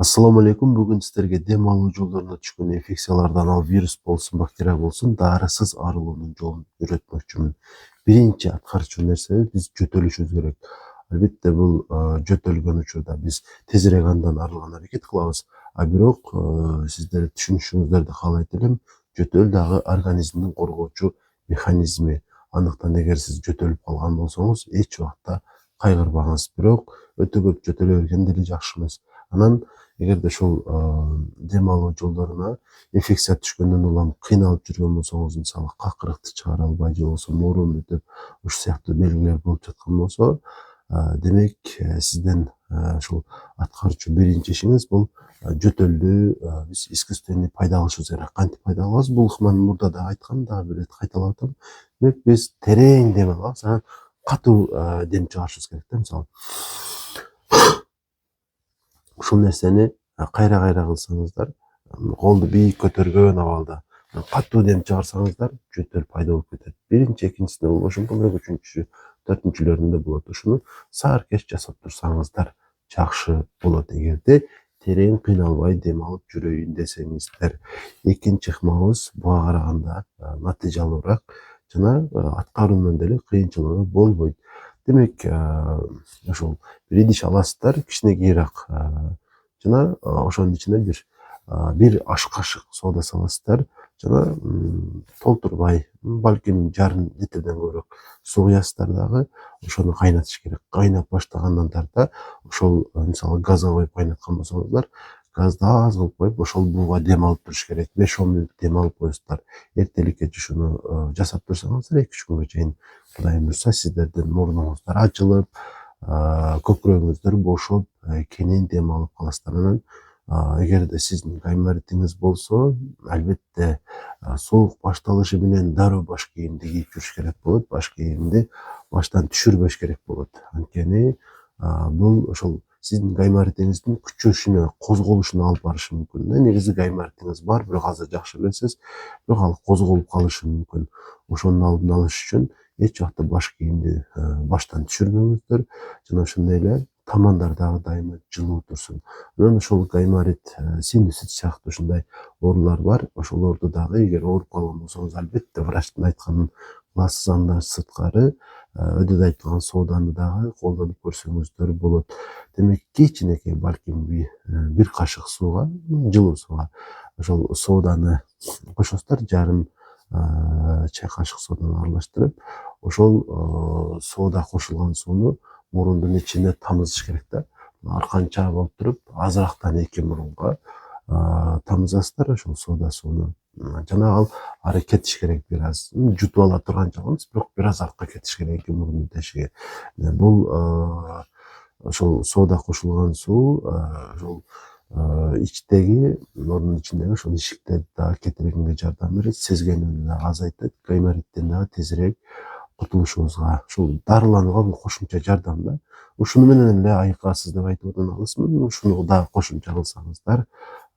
Assalamu alaikum. Бүгін сіздерге дем алу жолдарына түшкен инфекциялардан ал вирус болсын, бактерия болсын, дарысыз арылуунун жолун үйрөтмөкчүмүн. Биринчи аткарчу нерсе биз жөтөлүшүбүз керек. Албетте бул жөтөлгөн учурда биз тезирээк андан арылганга аракет кылабыз. А бирок сиздер түшүнүшүңүздөрдү каалайт элем, жөтөл дагы организмдин коргоочу механизми. Андыктан эгер сиз жөтөлүп калган болсоңуз, эч убакта кайгырбаңыз. Бирок өтө көп жөтөлө берген деле жакшы эмес. Анан эгерде ушул дем алуу жолдоруна инфекция түшкөндөн улам кыйналып жүргөн болсоңуз, мисалы какырыкты чыгара албай же болбосо мурун өтүп ушул сыяктуу белгилер болуп жаткан болсо, демек сизден ушул аткарчу биринчи ишиңиз бул жөтөлдү биз искусственный пайда кылышыбыз керек. Кантип пайда кылабыз? Бул мен мурда да айткам, дагы бир ирет кайталап атам. Демек биз терең дем алабыз, анан катуу дем чыгарышыбыз керек да, мисалы. Ушул нерсени кайра кылсаңыздар, колду бийик көтөргөн абалда катуу дем чыгарсаңыздар, жөтөл пайда болуп кетет. Биринчи, экинчисинде болбошу мүмкүн, бирок үчүнчүсү, төртүнчүлөрүндө болот. Ушуну саар-кеч жасап турсаңыздар жакшы болот. Эгерде терең кыйналбай дем алып жүрөйүн десеңиздер. Экинчи ыкмабыз буга караганда натыйжалуураак жана аткаруунан деле кыйынчылыгы болбойт. Демек, ошол бир идиш аласыздар, кичинекейраак жана ошонун ичине бир аш кашык сода саласыздар жана толтурбай, балким жарым литрден көбүрөөк суу куясыздар дагы, ошону кайнатыш керек. Кайнап баштагандан тарта ошол мисалы газга коюп кайнаткан болсоңуздар, газды аз кылып коюп, ошол бууга дем алып туруш керек. 5-10 мүнөт дем алып коесуздар. Эртеликке ушуну жасап турсаңыздар, 2-3 күнгө чейин Кудайым буйрса, сиздердин мурнуңуздар ачылып, көкүрөгүңүздөр бошоп, кенен дем алып каласыздар. Анан эгерде сиздин гайморитиңиз болсо, албетте суук башталышы менен дароо баш кийимди кийип жүрүш керек болот. Баш кийимди баштан түшүрбөш керек болот. Анткени бул ошол сиздин гайморитиңиздин күчөшүнө, козголушуна алып барышы мүмкүн. Негизи гайморитиңиз бар, бирок азыр жакшы билесиз, бирок ал козголуп калышы мүмкүн. Ошонун алдын алыш үчүн эч убакта баш кийимди баштан түшүрбөңүздөр жана ошондой эле тамандар дагы дайыма жылуу турсун. Анан ошол гайморит, синусит сыяктуу ушундай оорулар бар. Ошолорду дагы эгер ооруп калган болсоңуз, албетте врачтын айтканын кыласыз. Андан сырткары өдөдө айтылган соданы дагы колдонуп көрсөңүздөр болот. Демек, кичинекей, балким бир кашык сууга, жылуу сууга ошол соданы кошосуздар, жарым чай кашык соданы аралаштырып, ошол сода кошулган сууну мурундун ичине тамызыш керек да. Арканча болуп туруп, азыраактан 2 мурунга тамызасыздар ошол сода сууну. Жана ал ары кетиш керек бир аз. Жутуп ала турганча эмес, бирок бир аз артка кетиш керек 2 мурундун тешиги. Бул ошол сода кошулган суу ошол ичтеги, мурдун ичиндеги ошол ишиктерди дагы кетиргенге жардам берет, сезгенүүнү дагы азайтат, гаймориттен дагы тезирээк кутулушубузга, ушул дарыланууга бул кошумча жардам да. Ушуну менен эле айыгасыз деп айтып отон алысмын. Ушуну дагы кошумча кылсаңыздар,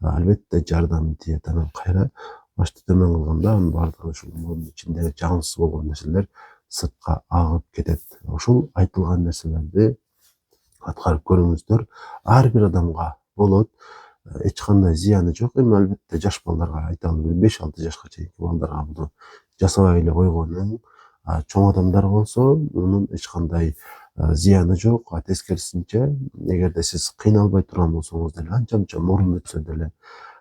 албетте жардам тиет. Анан кайра башты төмөн кылганда, анын баардыгы ушул мурдун ичиндеги жагымсыз болгон нерселер сыртка агып кетет. Ушул айтылган нерселерди аткарып көрүңүздөр. Ар бир адамга болот, эч кандай зыяны жок. Эми албетте жаш балдарга айталы, 5-6 жашка чейинки балдарга буну жасабай эле койгонун, чоң адамдар болсо мунун эч кандай зыяны жок. Тескерисинче, эгерде сиз кыйналбай турган болсоңуз деле, анча-мынча мурун өтсө деле,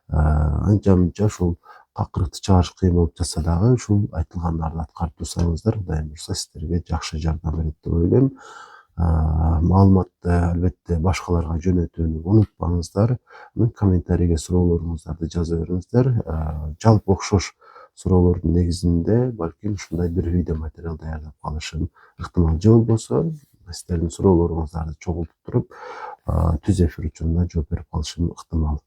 анча-мынча ушул какырыкты чыгарыш кыйын болуп жатса дагы, ушул айтылгандарды аткарып турсаңыздар, Кудайым буйрса, сиздерге жакшы жардам берет деп ойлойм. Маалыматты албетте башкаларга жөнөтүүнү унутпаңыздар. Комментарийге суроолоруңуздарды жаза бериңиздер. Жалпы окшош суроолордун негизинде балким ушундай бир видео материал даярдап калышым ыктымал. Же болбосо сиздердин суроолоруңуздарды чогултуп туруп, түз эфир учурунда жооп берип калышым ыктымал.